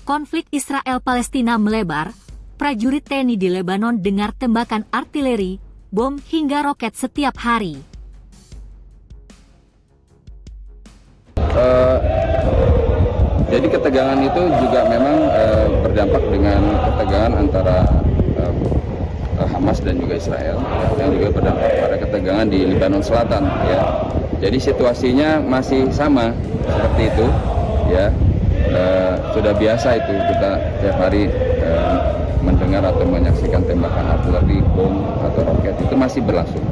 Konflik Israel-Palestina melebar, prajurit TNI di Lebanon dengar tembakan artileri, bom hingga roket setiap hari. Jadi ketegangan itu juga memang berdampak dengan ketegangan antara Hamas dan juga Israel, yang juga berdampak pada ketegangan di Lebanon Selatan. Ya. Jadi situasinya masih sama seperti itu. Ya. Sudah biasa itu kita tiap hari mendengar atau menyaksikan tembakan artileri, bom atau roket, itu masih berlangsung.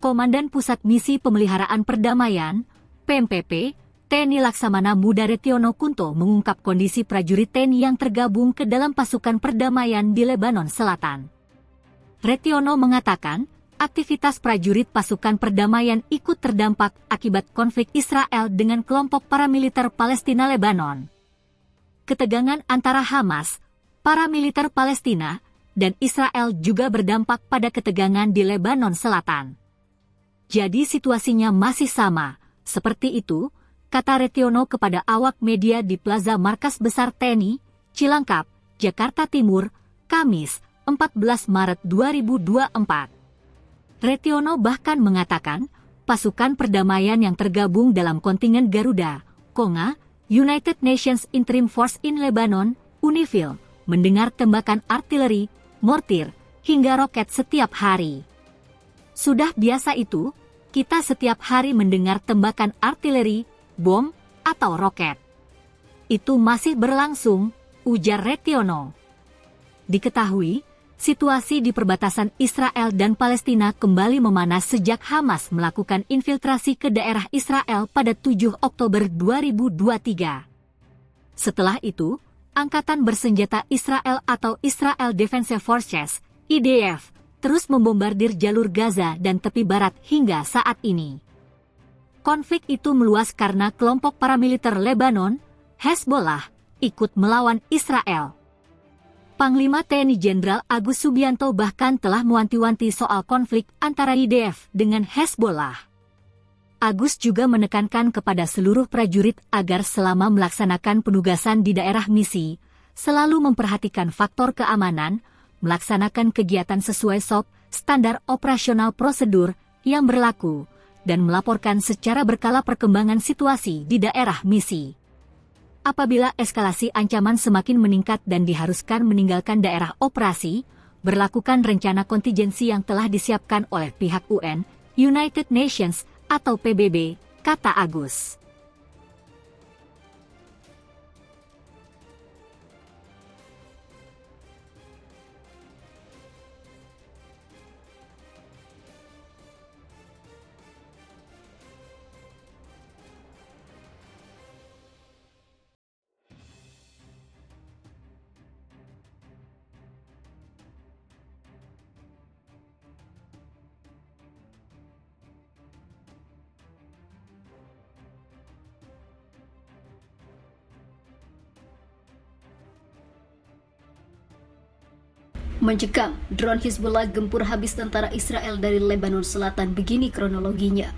Komandan Pusat Misi Pemeliharaan Perdamaian, PMPP, TNI Laksamana Muda Retiono Kunto mengungkap kondisi prajurit TNI yang tergabung ke dalam pasukan perdamaian di Lebanon Selatan. Retiono mengatakan, aktivitas prajurit pasukan perdamaian ikut terdampak akibat konflik Israel dengan kelompok paramiliter Palestina Lebanon. Ketegangan antara Hamas, paramiliter Palestina, dan Israel juga berdampak pada ketegangan di Lebanon Selatan. Jadi situasinya masih sama, seperti itu, kata Retiono kepada awak media di Plaza Markas Besar TNI, Cilangkap, Jakarta Timur, Kamis, 14 Maret 2024. Retiono bahkan mengatakan, pasukan perdamaian yang tergabung dalam kontingen Garuda, KONGA, United Nations Interim Force in Lebanon, UNIFIL, mendengar tembakan artileri, mortir, hingga roket setiap hari. Sudah biasa itu, kita setiap hari mendengar tembakan artileri, bom, atau roket. Itu masih berlangsung, ujar Retiono. Diketahui, situasi di perbatasan Israel dan Palestina kembali memanas sejak Hamas melakukan infiltrasi ke daerah Israel pada 7 Oktober 2023. Setelah itu, Angkatan Bersenjata Israel atau Israel Defense Forces, IDF, terus membombardir jalur Gaza dan tepi barat hingga saat ini. Konflik itu meluas karena kelompok paramiliter Lebanon, Hezbollah, ikut melawan Israel. Panglima TNI Jenderal Agus Subianto bahkan telah mewanti-wanti soal konflik antara IDF dengan Hezbollah. Agus juga menekankan kepada seluruh prajurit agar selama melaksanakan penugasan di daerah misi, selalu memperhatikan faktor keamanan, melaksanakan kegiatan sesuai SOP, standar operasional prosedur, yang berlaku, dan melaporkan secara berkala perkembangan situasi di daerah misi. Apabila eskalasi ancaman semakin meningkat dan diharuskan meninggalkan daerah operasi, berlakukan rencana kontingensi yang telah disiapkan oleh pihak UN, United Nations, atau PBB, kata Agus. Mencekam, drone Hizbullah gempur habis tentara Israel dari Lebanon Selatan. Begini kronologinya.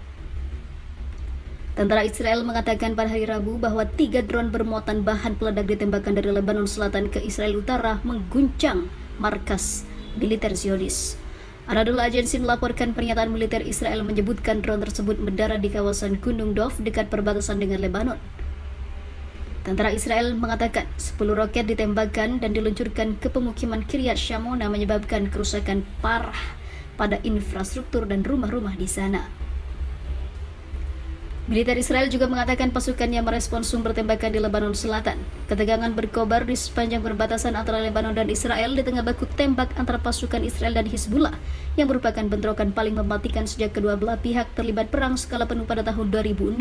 Tentara Israel mengatakan pada hari Rabu bahwa 3 drone bermuatan bahan peledak ditembakkan dari Lebanon Selatan ke Israel Utara mengguncang markas militer Zionis. Anadolu Agency melaporkan pernyataan militer Israel menyebutkan drone tersebut mendarat di kawasan Gunung Dov dekat perbatasan dengan Lebanon. Tentara Israel mengatakan 10 roket ditembakkan dan diluncurkan ke pemukiman Kiryat Shimona menyebabkan kerusakan parah pada infrastruktur dan rumah-rumah di sana. Militer Israel juga mengatakan pasukannya merespons sumber tembakan di Lebanon Selatan. Ketegangan berkobar di sepanjang perbatasan antara Lebanon dan Israel di tengah baku tembak antara pasukan Israel dan Hizbullah yang merupakan bentrokan paling mematikan sejak kedua belah pihak terlibat perang skala penuh pada tahun 2006.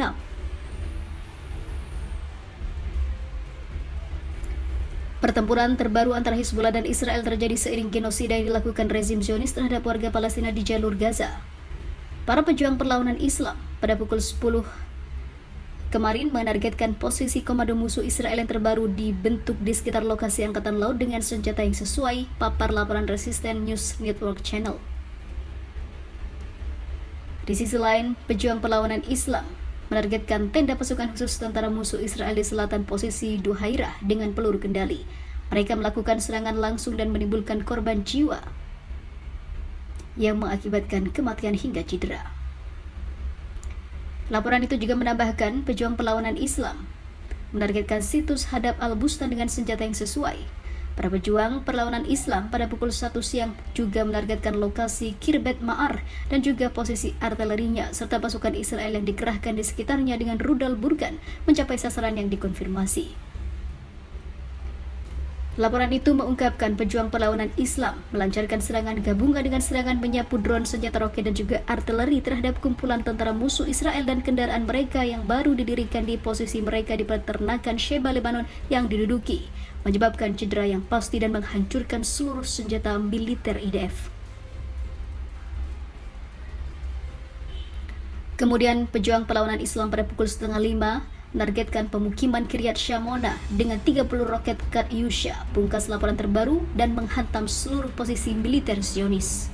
Pertempuran terbaru antara Hizbullah dan Israel terjadi seiring genosida yang dilakukan rezim Zionis terhadap warga Palestina di jalur Gaza. Para pejuang perlawanan Islam pada pukul 10 kemarin menargetkan posisi komando musuh Israel yang terbaru dibentuk di sekitar lokasi Angkatan Laut dengan senjata yang sesuai, papar laporan Resisten News Network Channel. Di sisi lain, pejuang perlawanan Islam menargetkan tenda pasukan khusus tentara musuh Israel di selatan posisi Duhairah dengan peluru kendali. Mereka melakukan serangan langsung dan menimbulkan korban jiwa yang mengakibatkan kematian hingga cedera. Laporan itu juga menambahkan pejuang perlawanan Islam menargetkan situs Hadab al-Bustan dengan senjata yang sesuai. Para pejuang perlawanan Islam pada pukul 1 siang juga menargetkan lokasi Kirbet Ma'ar dan juga posisi artilerinya serta pasukan Israel yang dikerahkan di sekitarnya dengan rudal Burgan mencapai sasaran yang dikonfirmasi. Laporan itu mengungkapkan pejuang perlawanan Islam melancarkan serangan gabungan dengan serangan menyapu drone, senjata roket dan juga artileri terhadap kumpulan tentara musuh Israel dan kendaraan mereka yang baru didirikan di posisi mereka di peternakan Sheba Lebanon yang diduduki, menyebabkan cedera yang pasti dan menghancurkan seluruh senjata militer IDF. Kemudian pejuang perlawanan Islam pada pukul 4:30 menargetkan pemukiman Kiryat Shimona dengan 30 roket Katyusha, pungkas laporan terbaru dan menghantam seluruh posisi militer Zionis.